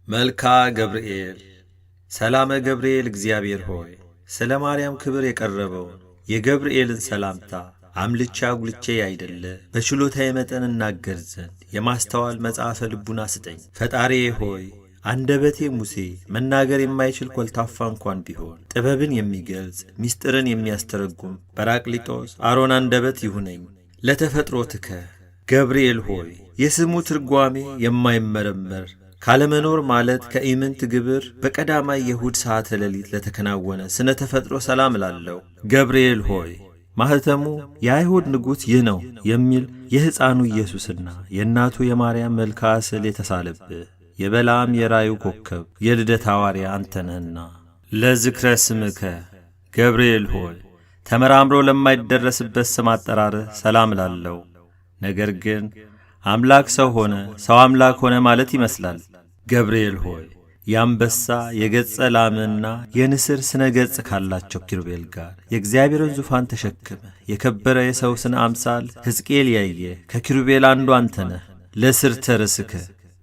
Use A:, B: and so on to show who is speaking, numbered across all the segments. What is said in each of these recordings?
A: መልካ ገብርኤል ሰላመ ገብርኤል እግዚአብሔር ሆይ ስለ ማርያም ክብር የቀረበውን የገብርኤልን ሰላምታ አምልቼ አጉልቼ ያይደለ በችሎታዬ መጠን እናገር ዘንድ የማስተዋል መጽሐፈ ልቡና ስጠኝ። ፈጣሪዬ ሆይ አንደበቴ ሙሴ መናገር የማይችል ኮልታፋ እንኳን ቢሆን ጥበብን የሚገልጽ ምስጢርን የሚያስተረጉም በራቅሊጦስ አሮን አንደበት ይሁነኝ። ለተፈጥሮትከ ገብርኤል ሆይ የስሙ ትርጓሜ የማይመረመር ካለመኖር ማለት ከኢምንት ግብር በቀዳማይ የእሁድ ሰዓተ ሌሊት ለተከናወነ ስነ ተፈጥሮ ሰላም ላለው ገብርኤል ሆይ ማህተሙ የአይሁድ ንጉሥ ይህ ነው የሚል የሕፃኑ ኢየሱስና የእናቱ የማርያም መልክዓ ስዕል የተሳለብህ የበላም የራዩ ኮከብ የልደት ሐዋርያ አንተ ነህና ለዝክረ ስምከ ገብርኤል ሆይ ተመራምሮ ለማይደረስበት ስም አጠራርህ ሰላም ላለው። ነገር ግን አምላክ ሰው ሆነ ሰው አምላክ ሆነ ማለት ይመስላል። ገብርኤል ሆይ የአንበሳ የገጸ ላምና የንስር ስነ ገጽ ካላቸው ኪሩቤል ጋር የእግዚአብሔርን ዙፋን ተሸክመ የከበረ የሰው ስነ አምሳል ሕዝቅኤል ያየ ከኪሩቤል አንዱ አንተ ነህ። ለስርተ ርስከ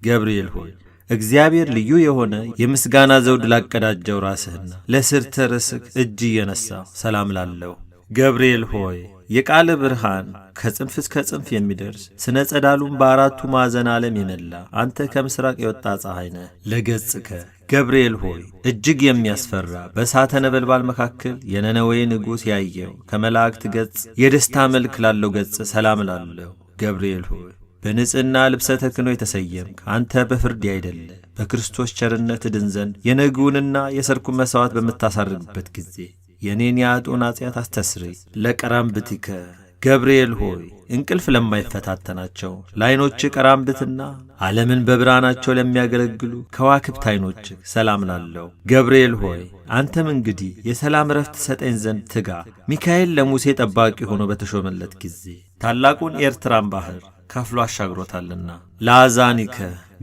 A: ገብርኤል ሆይ እግዚአብሔር ልዩ የሆነ የምስጋና ዘውድ ላቀዳጀው ራስህና ለስርተ ርስክ እጅ እየነሳው ሰላም ላለው። ገብርኤል ሆይ የቃል ብርሃን ከጽንፍ እስከ ጽንፍ የሚደርስ ስነ ጸዳሉን በአራቱ ማዕዘን ዓለም የመላ አንተ ከምስራቅ የወጣ ፀሐይ ነህ። ለገጽከ ገብርኤል ሆይ እጅግ የሚያስፈራ በእሳተ ነበልባል መካከል የነነዌ ንጉሥ ያየው ከመላእክት ገጽ የደስታ መልክ ላለው ገጽ ሰላም ላለው። ገብርኤል ሆይ በንጽሕና ልብሰ ተክህኖ የተሰየምክ አንተ በፍርድ ያይደለ በክርስቶስ ቸርነት ድን ዘንድ የነግውንና የሰርኩን መሥዋዕት በምታሳርግበት ጊዜ የኔን የአጦን ኃጢአት አስተስርይ። ለቀራምብቲከ ገብርኤል ሆይ እንቅልፍ ለማይፈታተናቸው ለዓይኖች ቀራምብትና ዓለምን በብርሃናቸው ለሚያገለግሉ ከዋክብት ዓይኖች ሰላም ላለው። ገብርኤል ሆይ አንተም እንግዲህ የሰላም ረፍት ሰጠኝ ዘንድ ትጋ። ሚካኤል ለሙሴ ጠባቂ ሆኖ በተሾመለት ጊዜ ታላቁን ኤርትራን ባሕር ከፍሎ አሻግሮታልና። ለአዛኒከ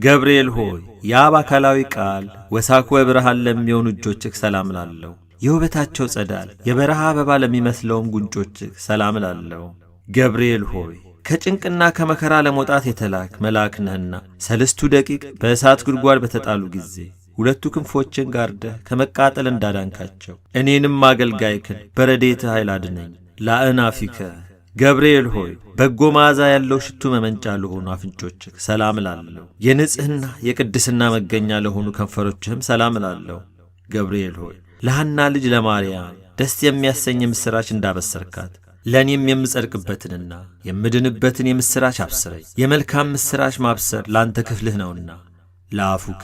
A: ገብርኤል ሆይ የአብ አካላዊ ቃል ወሳክወ ብርሃን ለሚሆኑ እጆችህ ሰላም ላለው። የውበታቸው ጸዳል የበረሃ አበባ ለሚመስለውም ጉንጮችህ ሰላም ላለው። ገብርኤል ሆይ ከጭንቅና ከመከራ ለመውጣት የተላክ መልአክ ነህና ሰለስቱ ደቂቅ በእሳት ጉድጓድ በተጣሉ ጊዜ ሁለቱ ክንፎችን ጋርደህ ከመቃጠል እንዳዳንካቸው እኔንም አገልጋይክን በረድኤትህ ኃይል አድነኝ። ለአእናፊከ ገብርኤል ሆይ በጎ መዓዛ ያለው ሽቱ መመንጫ ለሆኑ አፍንጮችህ ሰላም ላለው። የንጽሕና የቅድስና መገኛ ለሆኑ ከንፈሮችህም ሰላም ላለው። ገብርኤል ሆይ ለሐና ልጅ ለማርያም ደስ የሚያሰኝ የምሥራች እንዳበሰርካት ለእኔም የምጸድቅበትንና የምድንበትን የምሥራች አብስረኝ። የመልካም ምሥራች ማብሰር ለአንተ ክፍልህ ነውና። ለአፉከ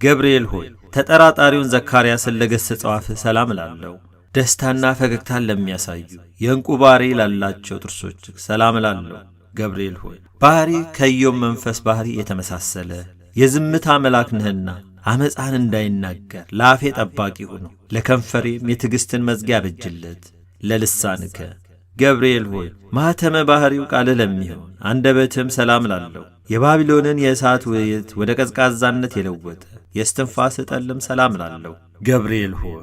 A: ገብርኤል ሆይ ተጠራጣሪውን ዘካርያስን ለገሠጸው አፍህ ሰላም ላለው። ደስታና ፈገግታን ለሚያሳዩ የዕንቁ ባሕሪ ላላቸው ጥርሶችህ ሰላም ላለው። ገብርኤል ሆይ ባሕሪ ከኢዮብ መንፈስ ባሕሪ የተመሳሰለ የዝምታ መልአክ ነህና አመፃን እንዳይናገር ለአፌ ጠባቂ ሁኑ። ለከንፈሬም የትዕግሥትን መዝጊያ አበጅለት። ለልሳንከ ገብርኤል ሆይ ማኅተመ ባሕሪው ቃልህ ለሚሆን አንደበትህም ሰላም ላለው። የባቢሎንን የእሳት ውይይት ወደ ቀዝቃዛነት የለወጠ የስትንፋስ ጠልም ሰላም ላለው። ገብርኤል ሆይ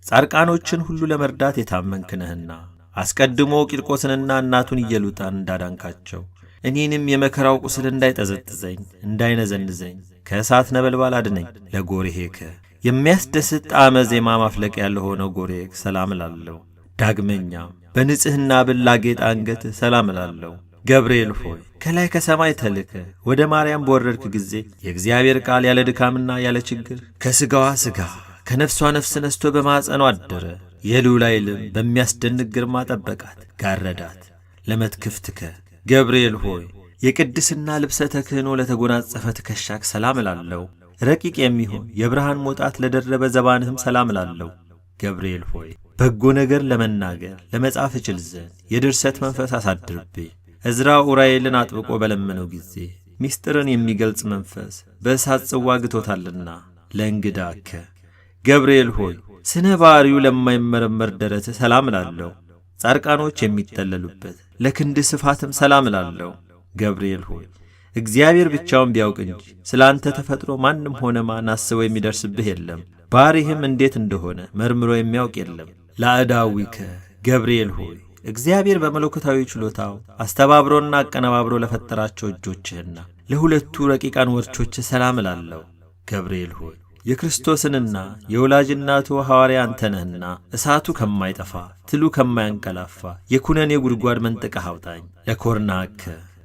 A: ጻድቃኖችን ሁሉ ለመርዳት የታመንክ ነህና አስቀድሞ ቂርቆስንና እናቱን ኢየሉጣን እንዳዳንካቸው እኔንም የመከራው ቁስል እንዳይጠዘጥዘኝ እንዳይነዘንዘኝ ከእሳት ነበልባል አድነኝ። ለጎሬሄከ የሚያስደስት ጣዕመ ዜማ ማፍለቂያ ለሆነው ጎሬክ ሰላም ላለው። ዳግመኛም በንጽሕና ብላጌጥ አንገት ሰላም ላለው። ገብርኤል ሆይ ከላይ ከሰማይ ተልከ ወደ ማርያም በወረድክ ጊዜ የእግዚአብሔር ቃል ያለ ድካምና ያለ ችግር ከሥጋዋ ሥጋ ከነፍሷ ነፍስ ነስቶ በማዕፀኗ አደረ። የልዑል ኃይልም በሚያስደንቅ ግርማ ጠበቃት ጋረዳት። ለመትክፍትከ ገብርኤል ሆይ የቅድስና ልብሰ ተክህኖ ለተጎናጸፈ ትከሻክ ሰላም ላለው። ረቂቅ የሚሆን የብርሃን ሞጣት ለደረበ ዘባንህም ሰላም ላለው። ገብርኤል ሆይ በጎ ነገር ለመናገር ለመጻፍ እችል ዘንድ የድርሰት መንፈስ አሳድርብኝ። ዕዝራ ኡራኤልን አጥብቆ በለመነው ጊዜ ምስጢርን የሚገልጽ መንፈስ በእሳት ጽዋ ግቶታልና። ለእንግዳከ ገብርኤል ሆይ ስነ ባሕሪው ለማይመረመር ደረትህ ሰላም ላለው። ጻድቃኖች የሚጠለሉበት ለክንድ ስፋትም ሰላም ላለው። ገብርኤል ሆይ እግዚአብሔር ብቻውን ቢያውቅ እንጂ ስለ አንተ ተፈጥሮ ማንም ሆነ ማን አስበው የሚደርስብህ የለም። ባሕሪህም እንዴት እንደሆነ መርምሮ የሚያውቅ የለም። ለአዳዊከ ገብርኤል ሆይ እግዚአብሔር በመለኮታዊ ችሎታው አስተባብሮና አቀነባብሮ ለፈጠራቸው እጆችህና ለሁለቱ ረቂቃን ወርቾች ሰላም ላለው። ገብርኤል ሆይ የክርስቶስንና የወላጅ እናቱ ሐዋርያ አንተ ነህና እሳቱ ከማይጠፋ ትሉ ከማያንቀላፋ የኩነኔ ጉድጓድ መንጥቀህ አውጣኝ። ለኮርናከ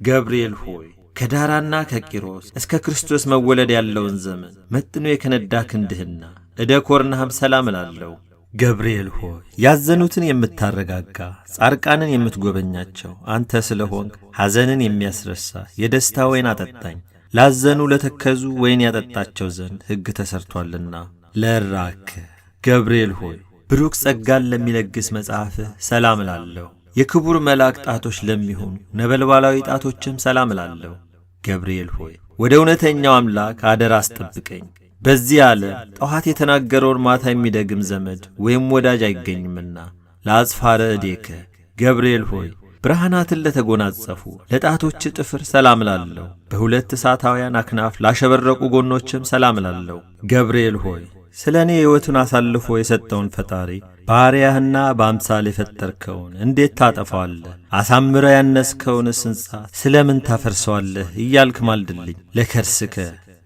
A: ገብርኤል ሆይ ከዳራና ከቂሮስ እስከ ክርስቶስ መወለድ ያለውን ዘመን መጥኖ የከነዳ ክንድህና እደ ኮርናህም ሰላም እላለሁ። ገብርኤል ሆይ ያዘኑትን የምታረጋጋ ጻርቃንን የምትጎበኛቸው አንተ ስለሆንክ ሐዘንን የሚያስረሳ የደስታ ወይን አጠጣኝ። ላዘኑ ለተከዙ ወይን ያጠጣቸው ዘንድ ሕግ ተሰርቶአልና። ለራክ ገብርኤል ሆይ ብሩክ ጸጋን ለሚለግስ መጽሐፍህ ሰላም እላለሁ። የክቡር መልአክ ጣቶች ለሚሆኑ ነበልባላዊ ጣቶችም ሰላም እላለሁ። ገብርኤል ሆይ ወደ እውነተኛው አምላክ አደራ አስጠብቀኝ። በዚህ ዓለም ጠዋት የተናገረውን ማታ የሚደግም ዘመድ ወይም ወዳጅ አይገኝምና። ለአጽፋረ እዴከ ገብርኤል ሆይ ብርሃናትን ለተጎናጸፉ ለጣቶች ጥፍር ሰላም እላለሁ። በሁለት እሳታውያን አክናፍ ላሸበረቁ ጎኖችም ሰላም እላለሁ። ገብርኤል ሆይ ስለ እኔ ሕይወቱን አሳልፎ የሰጠውን ፈጣሪ ባሪያህና በአምሳል የፈጠርከውን እንዴት ታጠፋዋለህ? አሳምረ ያነስከውንስ ሕንጻ ስለ ምን ታፈርሰዋለህ? እያልክ ማልድልኝ። ለከርስከ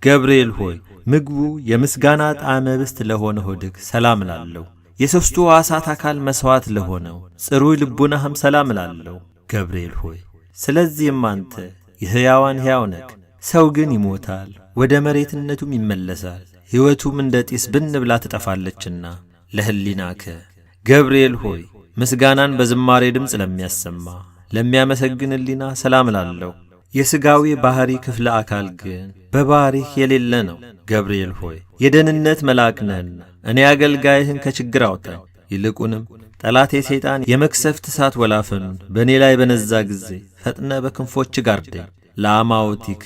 A: ገብርኤል ሆይ ምግቡ የምስጋና ጣዕመ ኅብስት ለሆነ ሆድህ ሰላም እላለሁ። የሦስቱ ሕዋሳት አካል መሥዋዕት ለሆነው ጽሩይ ልቡናህም ሰላም እላለሁ። ገብርኤል ሆይ ስለዚህም አንተ የሕያዋን ሕያው ነህ። ሰው ግን ይሞታል፣ ወደ መሬትነቱም ይመለሳል። ሕይወቱም እንደ ጢስ ብን ብላ ትጠፋለችና። ለሕሊናከ ገብርኤል ሆይ ምስጋናን በዝማሬ ድምፅ ለሚያሰማ ለሚያመሰግን ሕሊና ሰላም እላለሁ። የሥጋዊ ባሕሪ ክፍለ አካል ግን በባሕሪህ የሌለ ነው። ገብርኤል ሆይ የደህንነት መልአክ ነህና እኔ አገልጋይህን ከችግር አውጣኝ። ይልቁንም ጠላቴ ሰይጣን የመክሰፍት እሳት ወላፈኑን በእኔ ላይ በነዛ ጊዜ ፈጥነ በክንፎች ጋርደኝ። ለአማውቲከ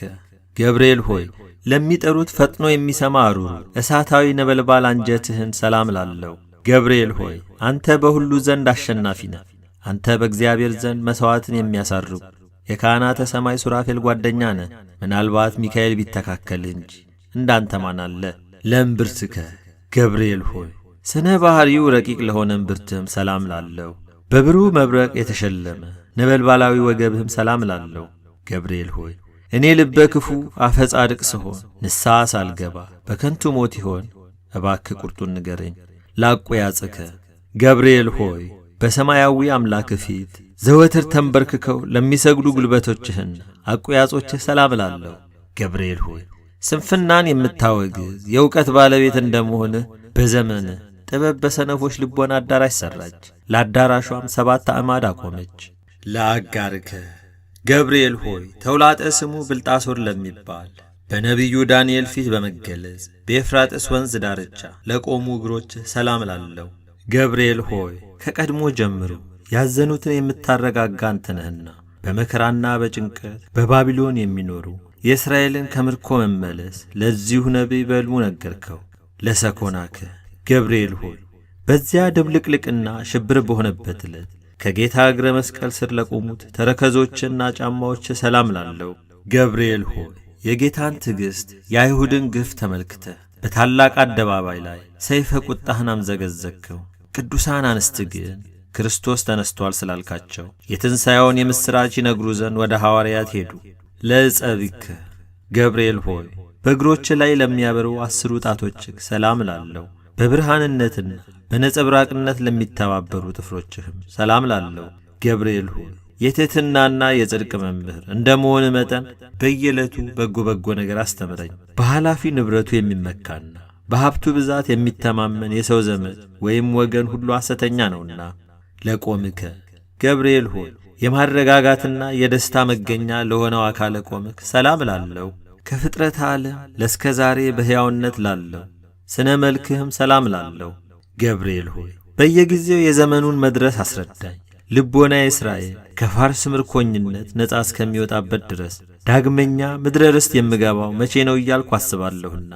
A: ገብርኤል ሆይ ለሚጠሩት ፈጥኖ የሚሰማ አሩሩ እሳታዊ ነበልባል አንጀትህን ሰላም እላለሁ። ገብርኤል ሆይ አንተ በሁሉ ዘንድ አሸናፊ ነህ። አንተ በእግዚአብሔር ዘንድ መሥዋዕትን የሚያሳርጉ የካህናተ ሰማይ ሱራፌል ጓደኛ ነህ። ምናልባት ሚካኤል ቢተካከልህ እንጂ እንዳንተ ማን አለ? ለእምብርትከ ገብርኤል ሆይ ስነ ባሕሪው ረቂቅ ለሆነ እምብርትህም ሰላም እላለሁ። በብሩህ መብረቅ የተሸለመ ነበልባላዊ ወገብህም ሰላም እላለሁ። ገብርኤል ሆይ እኔ ልበ ክፉ አፈ ጻድቅ ስሆን ንስሐ ሳልገባ በከንቱ ሞት ይሆን? እባክህ ቁርጡን ንገረኝ። ላቆያጽከ ገብርኤል ሆይ በሰማያዊ አምላክ ፊት ዘወትር ተንበርክከው ለሚሰግዱ ጉልበቶችህን አቆያጾችህ ሰላም እላለሁ። ገብርኤል ሆይ ስንፍናን የምታወግዝ የእውቀት ባለቤት እንደመሆንህ በዘመንህ ጥበብ በሰነፎች ልቦና አዳራሽ ሠራች፣ ለአዳራሿም 7 አዕማድ አቆመች። ለአጋርከ ገብርኤል ሆይ ተውላጠ ስሙ ብልጣሶር ለሚባል በነቢዩ ዳንኤል ፊት በመገለጽ በኤፍራጥስ ወንዝ ዳርቻ ለቆሙ እግሮችህ ሰላም እላለሁ። ገብርኤል ሆይ ከቀድሞ ጀምሮ ያዘኑትን የምታረጋጋ አንተ ነህና በመከራና በጭንቀት በባቢሎን የሚኖሩ የእስራኤልን ከምርኮ መመለስ ለዚሁ ነቢይ በሕልሙ ነገርከው። ለሰኮናከ ገብርኤል ሆይ በዚያ ድብልቅልቅና ሽብር በሆነበት ዕለት ከጌታ እግረ መስቀል ስር ለቆሙት ተረከዞችና ጫማዎች ሰላም እላለሁ። ገብርኤል ሆይ የጌታን ትዕግሥት የአይሁድን ግፍ ተመልክተህ በታላቅ አደባባይ ላይ ሰይፈ ቁጣህን አምዘገዘግከው። ቅዱሳን አንስት ግን ክርስቶስ ተነስቶአል ስላልካቸው የትንሣኤውን የምሥራች ይነግሩ ዘንድ ወደ ሐዋርያት ሄዱ። ለዕጸቢከ ገብርኤል ሆይ በእግሮች ላይ ለሚያበሩ 10 ጣቶችህ ሰላም እላለሁ። በብርሃንነትና በነጸብራቅነት ለሚተባበሩ ጥፍሮችህም ሰላም እላለሁ። ገብርኤል ሆይ የትሕትናና የጽድቅ መምህር እንደ መሆን መጠን በየዕለቱ በጎ ነገር አስተምረኝ። በኃላፊ ንብረቱ የሚመካና በሀብቱ ብዛት የሚተማመን የሰው ዘመድ ወይም ወገን ሁሉ ሐሰተኛ ነውና። ለቆምከ ገብርኤል ሆይ የማረጋጋትና የደስታ መገኛ ለሆነው አካለ ቆምክ ሰላም እላለሁ። ከፍጥረት ዓለም ለእስከ ዛሬ በሕያውነት ላለው ስነ መልክህም ሰላም እላለሁ። ገብርኤል ሆይ በየጊዜው የዘመኑን መድረስ አስረዳኝ። ልቦና እስራኤል ከፋርስ ምርኮኝነት ነፃ እስከሚወጣበት ድረስ ዳግመኛ ምድረ ርስት የምገባው መቼ ነው እያልኩ አስባለሁና።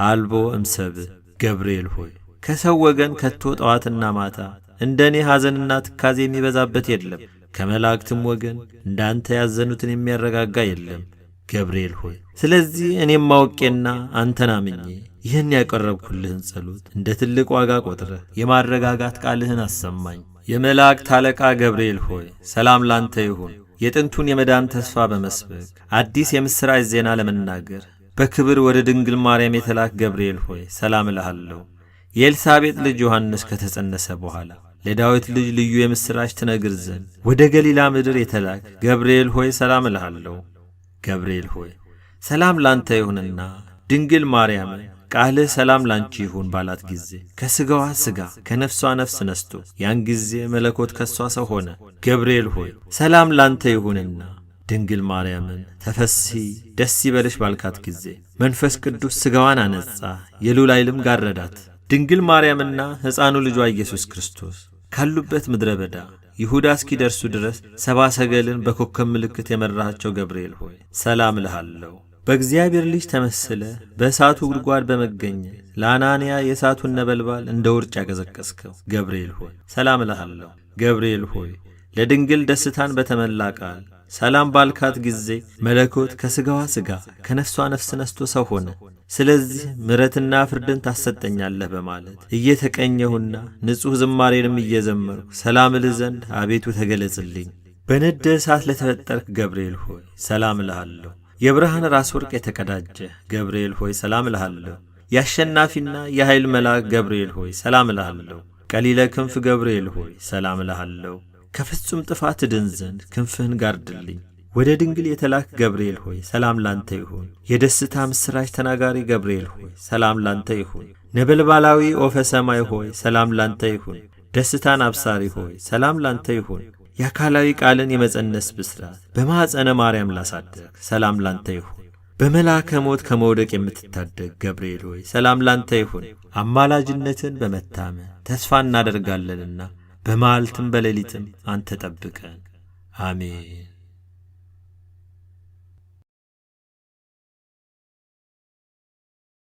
A: አልቦ እምሰብእ ገብርኤል ሆይ ከሰው ወገን ከቶ ጠዋትና ማታ እንደ እኔ ሐዘንና ትካዜ የሚበዛበት የለም። ከመላእክትም ወገን እንዳንተ ያዘኑትን የሚያረጋጋ የለም። ገብርኤል ሆይ ስለዚህ እኔም ማውቄና አንተን አምኜ ይህን ያቀረብኩልህን ጸሎት እንደ ትልቅ ዋጋ ቆጥረህ የማረጋጋት ቃልህን አሰማኝ። የመላእክት አለቃ ገብርኤል ሆይ ሰላም ላንተ ይሁን። የጥንቱን የመዳን ተስፋ በመስበክ አዲስ የምሥራች ዜና ለመናገር በክብር ወደ ድንግል ማርያም የተላክ ገብርኤል ሆይ ሰላም እልሃለሁ። የኤልሳቤጥ ልጅ ዮሐንስ ከተጸነሰ በኋላ ለዳዊት ልጅ ልዩ የምሥራች ትነግር ዘንድ ወደ ገሊላ ምድር የተላክ ገብርኤል ሆይ ሰላም እልሃለሁ። ገብርኤል ሆይ ሰላም ላንተ ይሁንና ድንግል ማርያምን ቃልህ ሰላም ላንቺ ይሁን ባላት ጊዜ ከሥጋዋ ሥጋ ከነፍሷ ነፍስ ነስቶ ያን ጊዜ መለኮት ከሷ ሰው ሆነ። ገብርኤል ሆይ ሰላም ላንተ ይሁንና ድንግል ማርያምን ተፈሥሒ ደስ ይበልሽ ባልካት ጊዜ መንፈስ ቅዱስ ሥጋዋን አነጻ፣ የልዑል ኃይልም ጋረዳት። ድንግል ማርያምና ሕፃኑ ልጇ ኢየሱስ ክርስቶስ ካሉበት ምድረ በዳ ይሁዳ እስኪደርሱ ድረስ ሰብአ ሰገልን በኮከብ ምልክት የመራሃቸው ገብርኤል ሆይ ሰላም እልሃለሁ። በእግዚአብሔር ልጅ ተመስለ በእሳቱ ጉድጓድ በመገኘት ለአናንያ የእሳቱን ነበልባል እንደ ውርጭ ያቀዘቀዝከው ገብርኤል ሆይ ሰላም እልሃለሁ። ገብርኤል ሆይ ለድንግል ደስታን በተመላ ቃል ሰላም ባልካት ጊዜ መለኮት ከሥጋዋ ሥጋ ከነፍሷ ነፍስ ነስቶ ሰው ሆነ። ስለዚህ ምሕረትና ፍርድን ታሰጠኛለህ በማለት እየተቀኘሁና ንጹሕ ዝማሬንም እየዘመርሁ ሰላም እልህ ዘንድ አቤቱ ተገለጽልኝ። በነደ እሳት ለተፈጠርክ ገብርኤል ሆይ ሰላም እልሃለሁ። የብርሃን ራስ ወርቅ የተቀዳጀ ገብርኤል ሆይ ሰላም እልሃለሁ። የአሸናፊና የኃይል መልአክ ገብርኤል ሆይ ሰላም እልሃለሁ። ቀሊለ ክንፍ ገብርኤል ሆይ ሰላም እልሃለሁ። ከፍጹም ጥፋት ድን ዘንድ ክንፍህን ጋርድልኝ። ወደ ድንግል የተላክ ገብርኤል ሆይ ሰላም ላንተ ይሁን። የደስታ ምስራች ተናጋሪ ገብርኤል ሆይ ሰላም ላንተ ይሁን። ነበልባላዊ ኦፈ ሰማይ ሆይ ሰላም ላንተ ይሁን። ደስታን አብሳሪ ሆይ ሰላም ላንተ ይሁን። የአካላዊ ቃልን የመጸነስ ብስራት በማኅፀነ ማርያም ላሳደግ ሰላም ላንተ ይሁን። በመልአከ ሞት ከመውደቅ የምትታደግ ገብርኤል ሆይ ሰላም ላንተ ይሁን። አማላጅነትን በመታመን ተስፋ እናደርጋለንና በመዓልትም በሌሊትም አንተ ጠብቀን። አሜን።